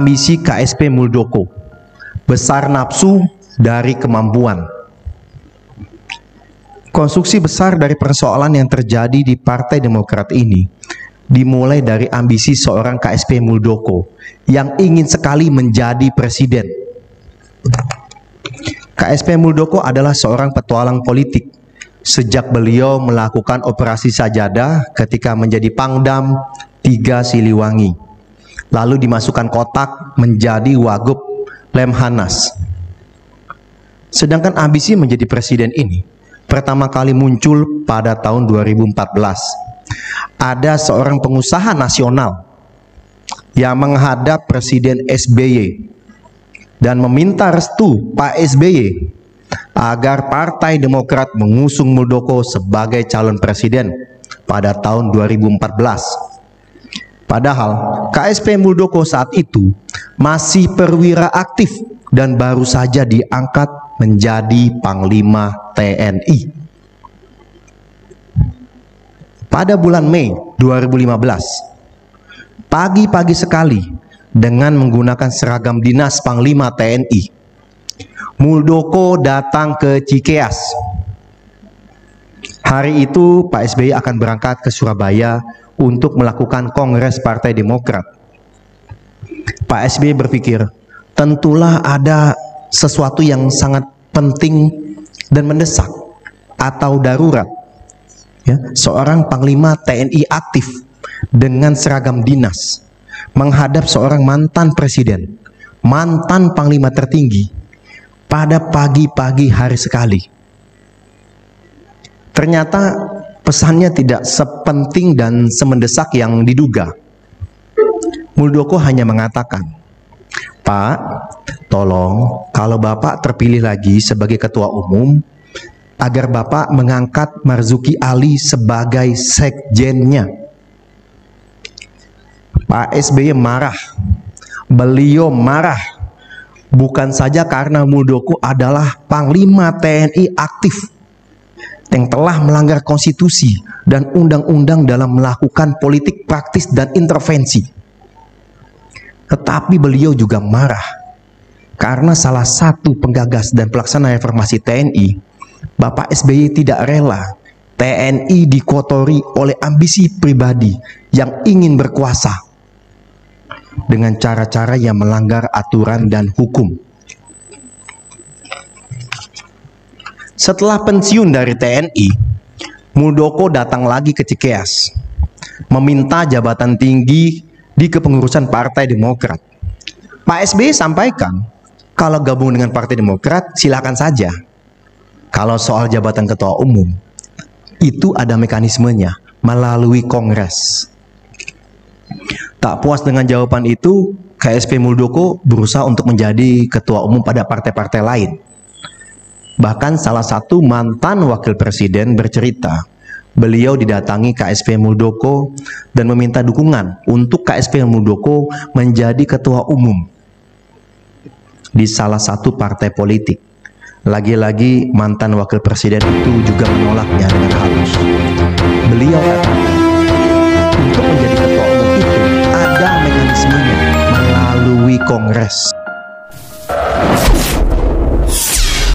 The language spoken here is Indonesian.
ambisi KSP Muldoko, besar nafsu dari kemampuan. Konstruksi besar dari persoalan yang terjadi di Partai Demokrat ini dimulai dari ambisi seorang KSP Muldoko yang ingin sekali menjadi presiden. KSP Muldoko adalah seorang petualang politik sejak beliau melakukan operasi Sajadah ketika menjadi Pangdam 3 Siliwangi, lalu dimasukkan kotak menjadi Wagub Lemhanas. Sedangkan ambisi menjadi presiden ini pertama kali muncul pada tahun 2014. Ada seorang pengusaha nasional yang menghadap Presiden SBY dan meminta restu Pak SBY agar Partai Demokrat mengusung Muldoko sebagai calon presiden pada tahun 2014. Padahal KSP Muldoko saat itu masih perwira aktif dan baru saja diangkat menjadi Panglima TNI. Pada bulan Mei 2015, pagi-pagi sekali dengan menggunakan seragam dinas Panglima TNI, Muldoko datang ke Cikeas. Hari itu Pak SBY akan berangkat ke Surabaya untuk melakukan Kongres Partai Demokrat. Pak SBY berpikir, tentulah ada sesuatu yang sangat penting dan mendesak atau darurat. Ya, seorang Panglima TNI aktif dengan seragam dinas menghadap seorang mantan presiden, mantan Panglima tertinggi pada pagi-pagi hari sekali. Ternyata pesannya tidak sepenting dan semendesak yang diduga. Muldoko hanya mengatakan, "Pak, tolong kalau Bapak terpilih lagi sebagai ketua umum, agar Bapak mengangkat Marzuki Ali sebagai sekjennya." Pak SBY marah. Beliau marah bukan saja karena Muldoko adalah Panglima TNI aktif yang telah melanggar konstitusi dan undang-undang dalam melakukan politik praktis dan intervensi, tetapi beliau juga marah karena salah satu penggagas dan pelaksana reformasi TNI, Bapak SBY, tidak rela TNI dikotori oleh ambisi pribadi yang ingin berkuasa dengan cara-cara yang melanggar aturan dan hukum. Setelah pensiun dari TNI, Muldoko datang lagi ke Cikeas, meminta jabatan tinggi di kepengurusan Partai Demokrat. Pak SBY sampaikan, kalau gabung dengan Partai Demokrat silakan saja. Kalau soal jabatan ketua umum, itu ada mekanismenya melalui Kongres. Tak puas dengan jawaban itu, KSP Muldoko berusaha untuk menjadi ketua umum pada partai-partai lain. Bahkan salah satu mantan wakil presiden bercerita, beliau didatangi KSP Muldoko dan meminta dukungan untuk KSP Muldoko menjadi ketua umum di salah satu partai politik. Lagi-lagi mantan wakil presiden itu juga menolaknya dengan halus. Beliau katakan, untuk menjadi ketua umum itu ada mekanismenya melalui Kongres.